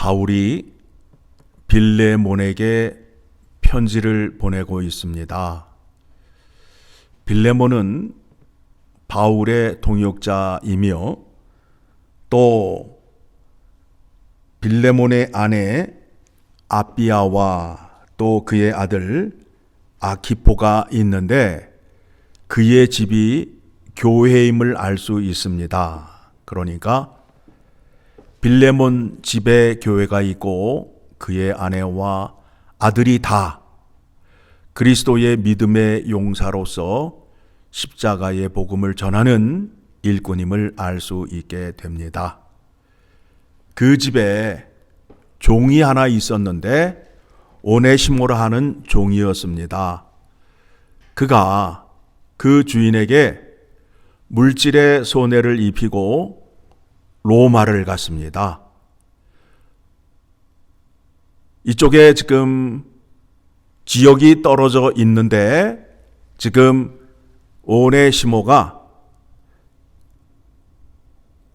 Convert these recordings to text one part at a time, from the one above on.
바울이 빌레몬에게 편지를 보내고 있습니다. 빌레몬은 바울의 동역자이며 또 빌레몬의 아내 아비아와 또 그의 아들 아키포가 있는데 그의 집이 교회임을 알 수 있습니다. 그러니까 빌레몬 집에 교회가 있고 그의 아내와 아들이 다 그리스도의 믿음의 용사로서 십자가의 복음을 전하는 일꾼임을 알 수 있게 됩니다. 그 집에 종이 하나 있었는데 오네시모라 하는 종이었습니다. 그가 그 주인에게 물질의 손해를 입히고 로마를 갔습니다. 이쪽에 지금 지역이 떨어져 있는데 지금 오네시모가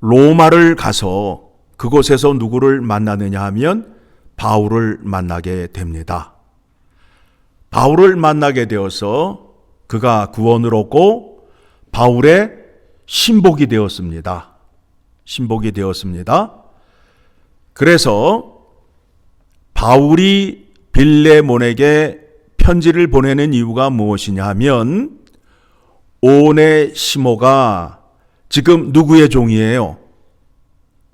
로마를 가서 그곳에서 누구를 만나느냐 하면 바울을 만나게 됩니다. 바울을 만나게 되어서 그가 구원을 얻고 바울의 신복이 되었습니다. 신복이 되었습니다. 그래서 바울이 빌레몬에게 편지를 보내는 이유가 무엇이냐 하면 오네시모가 지금 누구의 종이에요?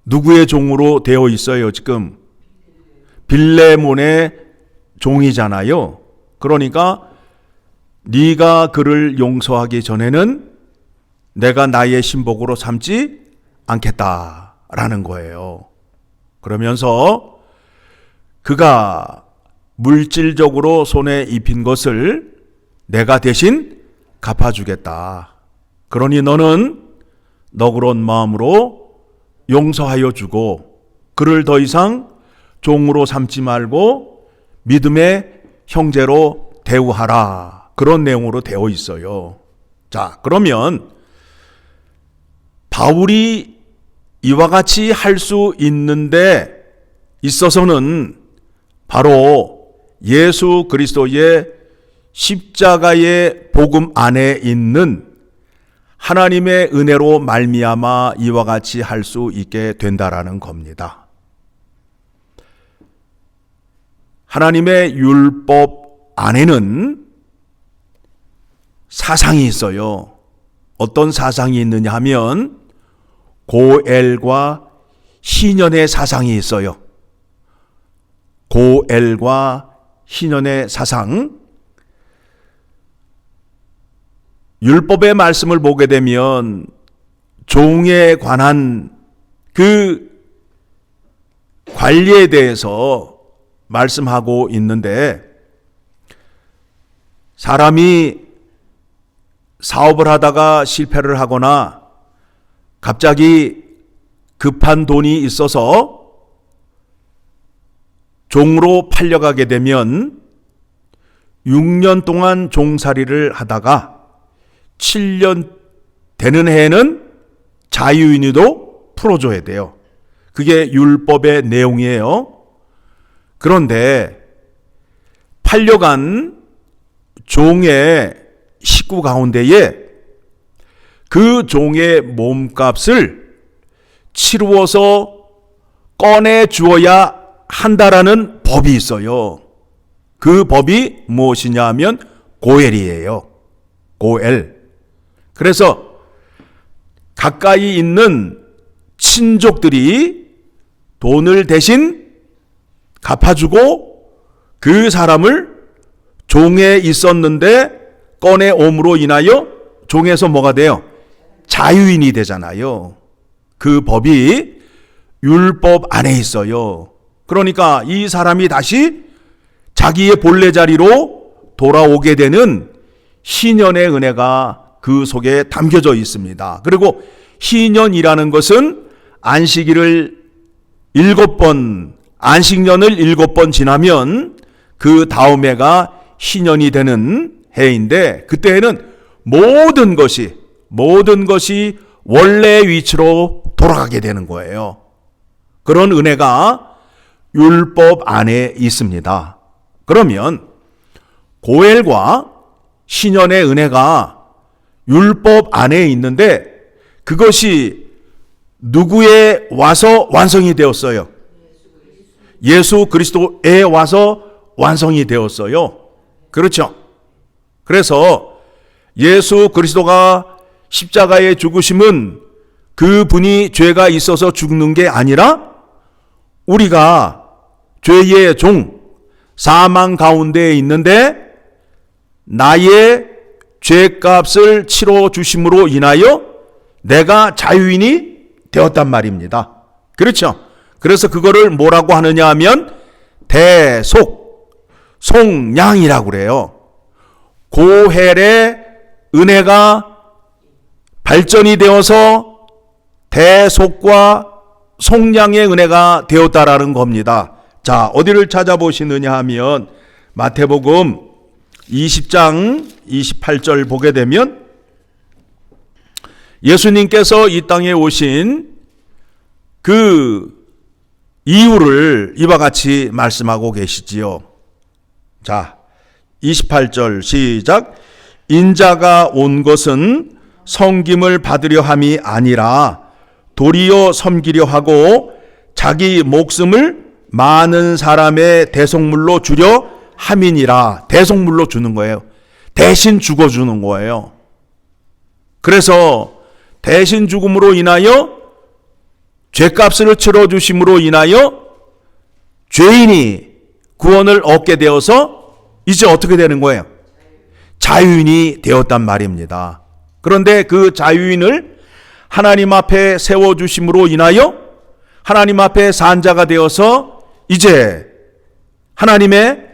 누구의 종으로 되어 있어요? 지금 빌레몬의 종이잖아요. 그러니까 네가 그를 용서하기 전에는 내가 나의 신복으로 삼지 않겠다라는 거예요. 그러면서 그가 물질적으로 손에 입힌 것을 내가 대신 갚아주겠다. 그러니 너는 너그러운 마음으로 용서하여 주고 그를 더 이상 종으로 삼지 말고 믿음의 형제로 대우하라. 그런 내용으로 되어 있어요. 자, 그러면 바울이 이와 같이 할 수 있는데 있어서는 바로 예수 그리스도의 십자가의 복음 안에 있는 하나님의 은혜로 말미암아 이와 같이 할 수 있게 된다라는 겁니다. 하나님의 율법 안에는 사상이 있어요. 어떤 사상이 있느냐 하면 고엘과 희년의 사상이 있어요. 고엘과 희년의 사상. 율법의 말씀을 보게 되면 종에 관한 그 관리에 대해서 말씀하고 있는데 사람이 사업을 하다가 실패를 하거나 갑자기 급한 돈이 있어서 종으로 팔려가게 되면 6년 동안 종살이를 하다가 7년 되는 해에는 자유인으로 풀어줘야 돼요. 그게 율법의 내용이에요. 그런데 팔려간 종의 식구 가운데에 그 종의 몸값을 치루어서 꺼내 주어야 한다라는 법이 있어요. 그 법이 무엇이냐 하면 고엘이에요. 고엘. 그래서 가까이 있는 친족들이 돈을 대신 갚아주고 그 사람을 종에 있었는데 꺼내 옴으로 인하여 종에서 뭐가 돼요? 자유인이 되잖아요. 그 법이 율법 안에 있어요. 그러니까 이 사람이 다시 자기의 본래 자리로 돌아오게 되는 희년의 은혜가 그 속에 담겨져 있습니다. 그리고 희년이라는 것은 안식일을 7번, 안식년을 7번 지나면 그 다음 해가 희년이 되는 해인데 그때에는 모든 것이 원래의 위치로 돌아가게 되는 거예요. 그런 은혜가 율법 안에 있습니다. 그러면 고엘과 신현의 은혜가 율법 안에 있는데 그것이 누구에 와서 완성이 되었어요? 예수 그리스도에 와서 완성이 되었어요. 그렇죠? 그래서 예수 그리스도가 십자가에 죽으심은 그분이 죄가 있어서 죽는 게 아니라 우리가 죄의 종, 사망 가운데에 있는데 나의 죄값을 치러 주심으로 인하여 내가 자유인이 되었단 말입니다. 그렇죠? 그래서 그거를 뭐라고 하느냐 하면 대속, 속량이라고 그래요. 고헬의 은혜가 발전이 되어서 대속과 속량의 은혜가 되었다라는 겁니다. 자, 어디를 찾아보시느냐 하면 마태복음 20장 28절 보게 되면 예수님께서 이 땅에 오신 그 이유를 이와 같이 말씀하고 계시지요. 자, 28절 시작. 인자가 온 것은 섬김을 받으려 함이 아니라 도리어 섬기려 하고 자기 목숨을 많은 사람의 대속물로 주려 함이니라. 대속물로 주는 거예요. 대신 죽어주는 거예요. 그래서 대신 죽음으로 인하여 죄값을 치러주심으로 인하여 죄인이 구원을 얻게 되어서 이제 어떻게 되는 거예요? 자유인이 되었단 말입니다. 그런데 그 자유인을 하나님 앞에 세워주심으로 인하여 하나님 앞에 산자가 되어서 이제 하나님의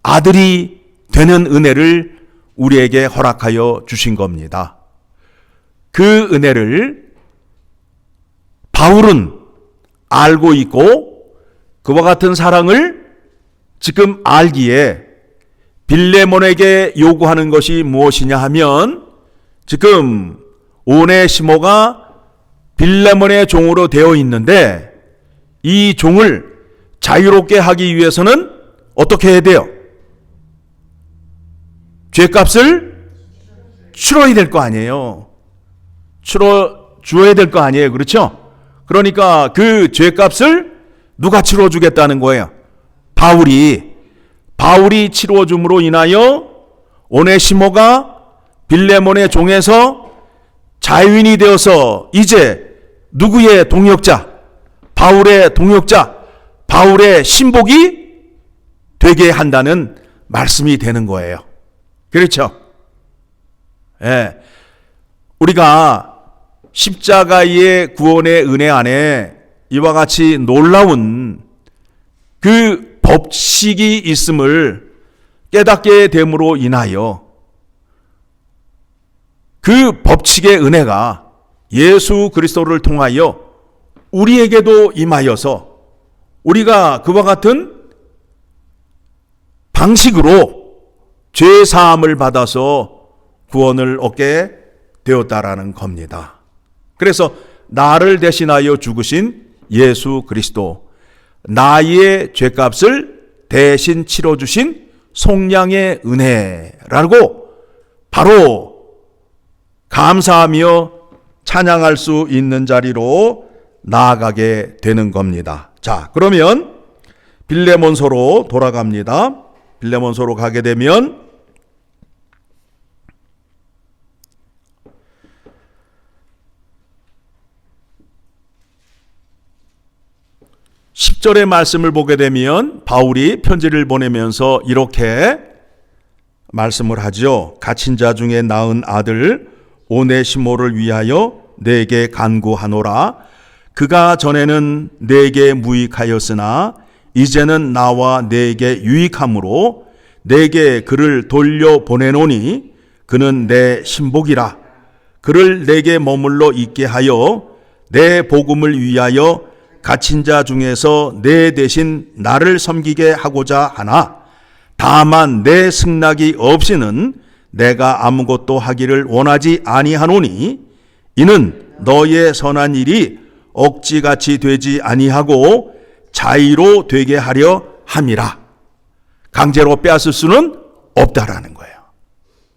아들이 되는 은혜를 우리에게 허락하여 주신 겁니다. 그 은혜를 바울은 알고 있고 그와 같은 사랑을 지금 알기에 빌레몬에게 요구하는 것이 무엇이냐 하면 지금 오네시모가 빌레몬의 종으로 되어 있는데 이 종을 자유롭게 하기 위해서는 어떻게 해야 돼요? 죄값을 치러야 될 거 아니에요. 치러줘야 될 거 아니에요. 그렇죠? 그러니까 그 죄값을 누가 치러주겠다는 거예요? 바울이 치러줌으로 인하여 오네시모가 빌레몬의 종에서 자유인이 되어서 이제 누구의 동역자? 바울의 동역자, 바울의 신복이 되게 한다는 말씀이 되는 거예요. 그렇죠? 예. 우리가 십자가의 구원의 은혜 안에 이와 같이 놀라운 그 법칙이 있음을 깨닫게 됨으로 인하여 그 법칙의 은혜가 예수 그리스도를 통하여 우리에게도 임하여서 우리가 그와 같은 방식으로 죄 사함을 받아서 구원을 얻게 되었다라는 겁니다. 그래서 나를 대신하여 죽으신 예수 그리스도, 나의 죄값을 대신 치러주신 속량의 은혜라고 바로 감사하며 찬양할 수 있는 자리로 나아가게 되는 겁니다. 자, 그러면 빌레몬서로 돌아갑니다. 빌레몬서로 가게 되면 10절의 말씀을 보게 되면 바울이 편지를 보내면서 이렇게 말씀을 하죠. 갇힌 자 중에 낳은 아들 오네시모를 위하여 내게 간구하노라. 그가 전에는 내게 무익하였으나 이제는 나와 내게 유익함으로 내게 그를 돌려보내노니 그는 내 신복이라. 그를 내게 머물러 있게 하여 내 복음을 위하여 갇힌 자 중에서 내 대신 나를 섬기게 하고자 하나 다만 내 승낙이 없이는 내가 아무것도 하기를 원하지 아니하노니 이는 너의 선한 일이 억지같이 되지 아니하고 자의로 되게 하려 함이라. 강제로 빼앗을 수는 없다라는 거예요.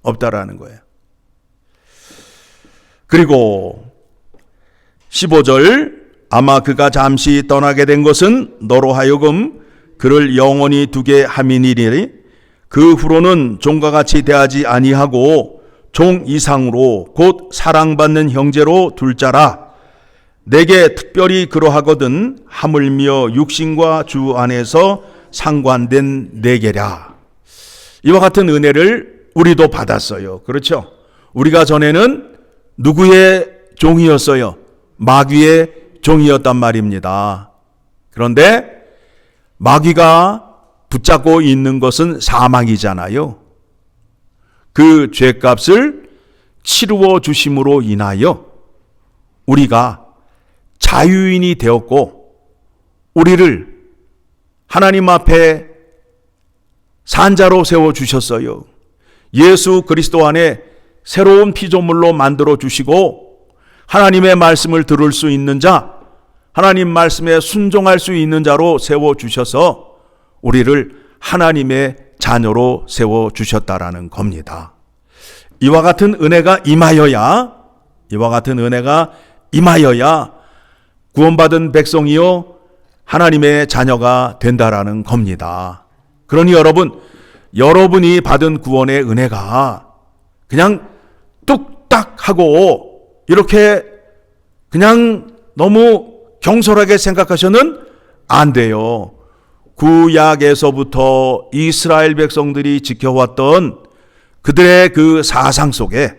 없다라는 거예요. 그리고 15절, 아마 그가 잠시 떠나게 된 것은 너로 하여금 그를 영원히 두게 함이니리. 그 후로는 종과 같이 대하지 아니하고 종 이상으로 곧 사랑받는 형제로 둘 자라. 내게 특별히 그러하거든 하물며 육신과 주 안에서 상관된 내게랴. 이와 같은 은혜를 우리도 받았어요. 그렇죠? 우리가 전에는 누구의 종이었어요? 마귀의 종이었단 말입니다. 그런데 마귀가 붙잡고 있는 것은 사망이잖아요. 그 죄값을 치루어 주심으로 인하여 우리가 자유인이 되었고, 우리를 하나님 앞에 산자로 세워주셨어요. 예수 그리스도 안에 새로운 피조물로 만들어 주시고, 하나님의 말씀을 들을 수 있는 자, 하나님 말씀에 순종할 수 있는 자로 세워주셔서 우리를 하나님의 자녀로 세워주셨다라는 겁니다. 이와 같은 은혜가 임하여야 구원받은 백성이요 하나님의 자녀가 된다라는 겁니다. 그러니 여러분이 받은 구원의 은혜가 그냥 뚝딱 하고 이렇게 그냥 너무 경솔하게 생각하셔는 안 돼요. 구약에서부터 이스라엘 백성들이 지켜왔던 그들의 그 사상 속에,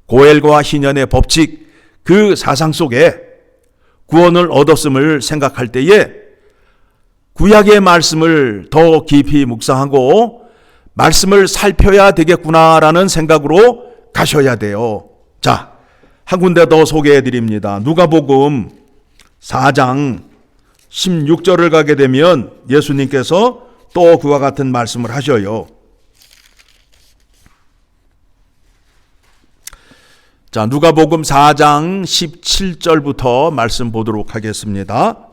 고엘과 희년의 법칙, 그 사상 속에 구원을 얻었음을 생각할 때에 구약의 말씀을 더 깊이 묵상하고 말씀을 살펴야 되겠구나라는 생각으로 가셔야 돼요. 자, 한 군데 더 소개해 드립니다. 누가복음 4장 16절을 가게 되면 예수님께서 또 그와 같은 말씀을 하셔요. 자, 누가복음 4장 17절부터 말씀 보도록 하겠습니다.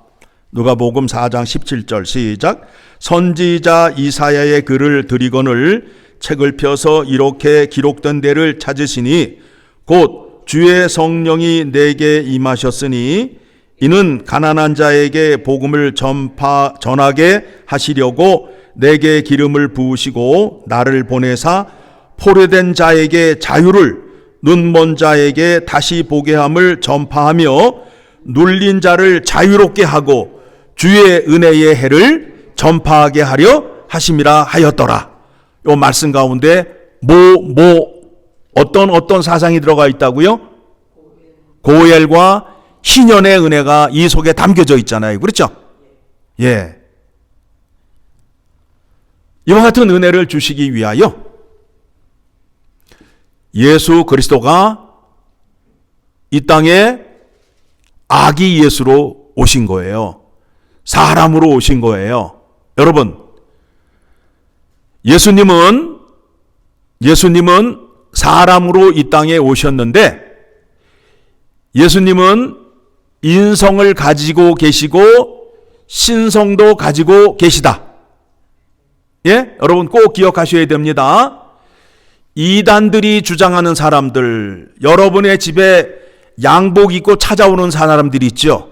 누가복음 4장 17절 시작. 선지자 이사야의 글을 드리거늘 책을 펴서 이렇게 기록된 데를 찾으시니 곧 주의 성령이 내게 임하셨으니 이는 가난한 자에게 복음을 전하게 하시려고 내게 기름을 부으시고 나를 보내사 포로된 자에게 자유를, 눈먼 자에게 다시 보게 함을 전파하며 눌린 자를 자유롭게 하고 주의 은혜의 해를 전파하게 하려 하심이라 하였더라. 이 말씀 가운데 어떤 사상이 들어가 있다고요? 고엘과 희년의 은혜가 이 속에 담겨져 있잖아요. 그렇죠? 예. 이와 같은 은혜를 주시기 위하여 예수 그리스도가 이 땅에 아기 예수로 오신 거예요. 사람으로 오신 거예요. 여러분, 예수님은 사람으로 이 땅에 오셨는데 예수님은 인성을 가지고 계시고 신성도 가지고 계시다. 예? 여러분 꼭 기억하셔야 됩니다. 이단들이 주장하는 사람들, 여러분의 집에 양복 입고 찾아오는 사람들이 있죠.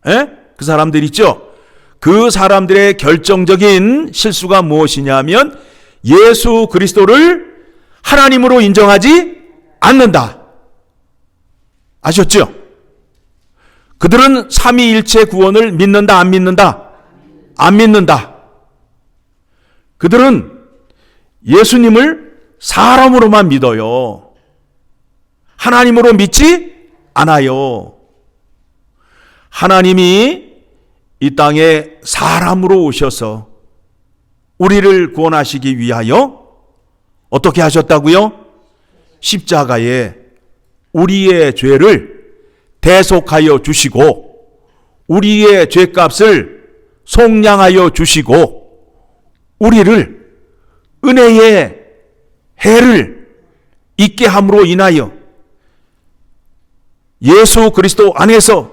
예? 그 사람들 있죠. 그 사람들의 결정적인 실수가 무엇이냐면 예수 그리스도를 하나님으로 인정하지 않는다. 아셨죠? 그들은 삼위일체 구원을 믿는다, 안 믿는다? 안 믿는다. 그들은 예수님을 사람으로만 믿어요. 하나님으로 믿지 않아요. 하나님이 이 땅에 사람으로 오셔서 우리를 구원하시기 위하여 어떻게 하셨다고요? 십자가에 우리의 죄를 대속하여 주시고 우리의 죄값을 속량하여 주시고 우리를 은혜의 해를 있게 함으로 인하여 예수 그리스도 안에서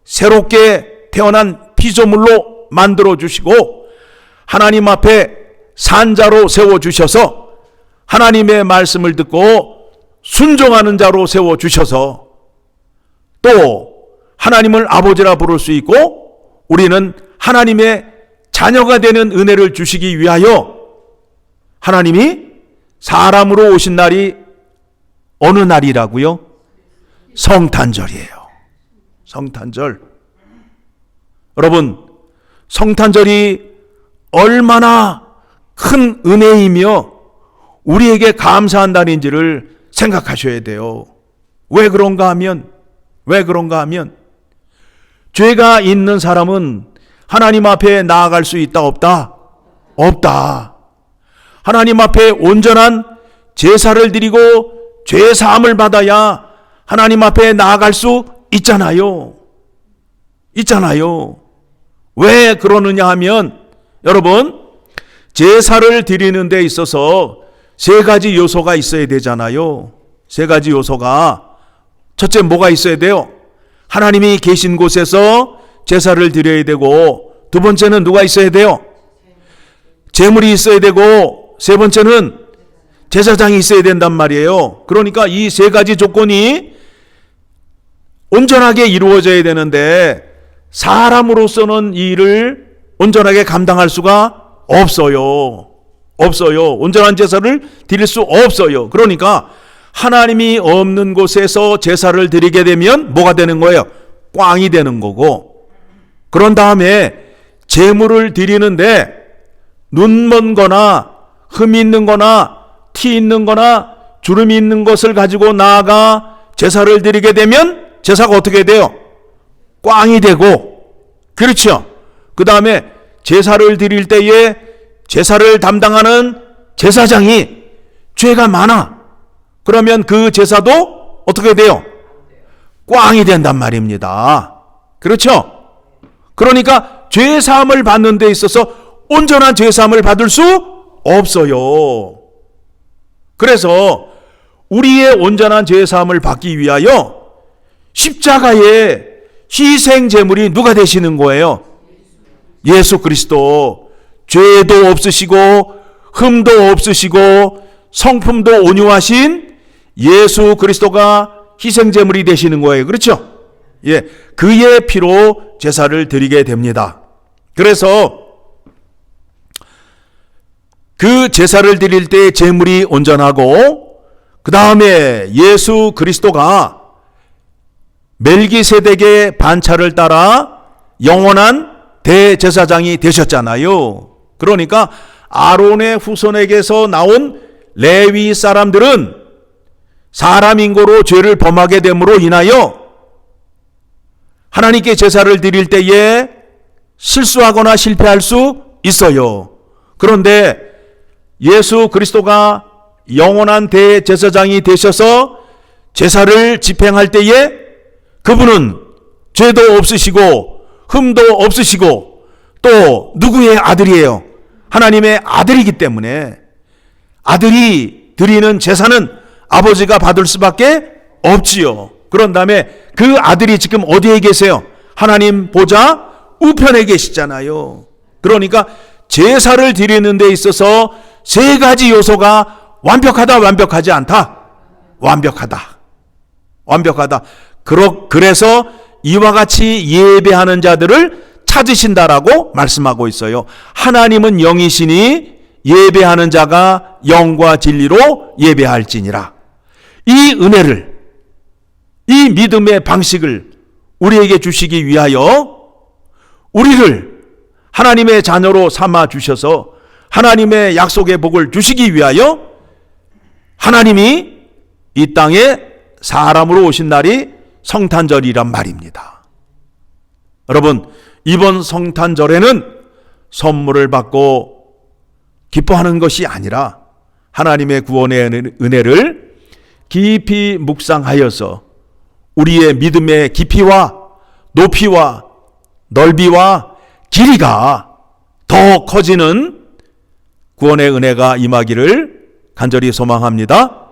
새롭게 태어난 피조물로 만들어 주시고 하나님 앞에 산자로 세워주셔서 하나님의 말씀을 듣고 순종하는 자로 세워주셔서 또 하나님을 아버지라 부를 수 있고 우리는 하나님의 자녀가 되는 은혜를 주시기 위하여 하나님이 사람으로 오신 날이 어느 날이라고요? 성탄절이에요. 성탄절. 여러분, 성탄절이 얼마나 큰 은혜이며 우리에게 감사한 날인지를 생각하셔야 돼요. 왜 그런가 하면 죄가 있는 사람은 하나님 앞에 나아갈 수 있다 없다? 없다. 하나님 앞에 온전한 제사를 드리고 죄 사함을 받아야 하나님 앞에 나아갈 수 있잖아요. 왜 그러느냐 하면 여러분, 제사를 드리는 데 있어서 세 가지 요소가 있어야 되잖아요. 세 가지 요소가. 첫째, 뭐가 있어야 돼요? 하나님이 계신 곳에서 제사를 드려야 되고, 두 번째는 누가 있어야 돼요? 제물이 있어야 되고, 세 번째는 제사장이 있어야 된단 말이에요. 그러니까 이 세 가지 조건이 온전하게 이루어져야 되는데 사람으로서는 이 일을 온전하게 감당할 수가 없어요. 온전한 제사를 드릴 수 없어요. 그러니까 하나님이 없는 곳에서 제사를 드리게 되면 뭐가 되는 거예요? 꽝이 되는 거고, 그런 다음에 제물을 드리는데 눈먼 거나 흠이 있는 거나 티 있는 거나 주름이 있는 것을 가지고 나아가 제사를 드리게 되면 제사가 어떻게 돼요? 꽝이 되고, 그렇죠? 그 다음에 제사를 드릴 때에 제사를 담당하는 제사장이 죄가 많아. 그러면 그 제사도 어떻게 돼요? 꽝이 된단 말입니다. 그렇죠? 그러니까 죄 사함을 받는 데 있어서 온전한 죄 사함을 받을 수 없어요. 그래서 우리의 온전한 죄 사함을 받기 위하여 십자가의 희생 제물이 누가 되시는 거예요? 예수 그리스도. 죄도 없으시고 흠도 없으시고 성품도 온유하신 예수 그리스도가 희생 제물이 되시는 거예요. 그렇죠? 예, 그의 피로 제사를 드리게 됩니다. 그래서 그 제사를 드릴 때 제물이 온전하고, 그 다음에 예수 그리스도가 멜기세덱의 반차를 따라 영원한 대제사장이 되셨잖아요. 그러니까 아론의 후손에게서 나온 레위 사람들은 사람 인고로 죄를 범하게 됨으로 인하여 하나님께 제사를 드릴 때에 실수하거나 실패할 수 있어요. 그런데 예수 그리스도가 영원한 대제사장이 되셔서 제사를 집행할 때에 그분은 죄도 없으시고 흠도 없으시고 또 누구의 아들이에요? 하나님의 아들이기 때문에 아들이 드리는 제사는 아버지가 받을 수밖에 없지요. 그런 다음에 그 아들이 지금 어디에 계세요? 하나님 보좌 우편에 계시잖아요. 그러니까 제사를 드리는 데 있어서 세 가지 요소가 완벽하다, 완벽하지 않다? 완벽하다. 그래서 이와 같이 예배하는 자들을 찾으신다라고 말씀하고 있어요. 하나님은 영이시니 예배하는 자가 영과 진리로 예배할지니라. 이 은혜를, 이 믿음의 방식을 우리에게 주시기 위하여 우리를 하나님의 자녀로 삼아 주셔서 하나님의 약속의 복을 주시기 위하여 하나님이 이 땅에 사람으로 오신 날이 성탄절이란 말입니다. 여러분, 이번 성탄절에는 선물을 받고 기뻐하는 것이 아니라 하나님의 구원의 은혜를 깊이 묵상하여서 우리의 믿음의 깊이와 높이와 넓이와 길이가 더 커지는 구원의 은혜가 임하기를 간절히 소망합니다.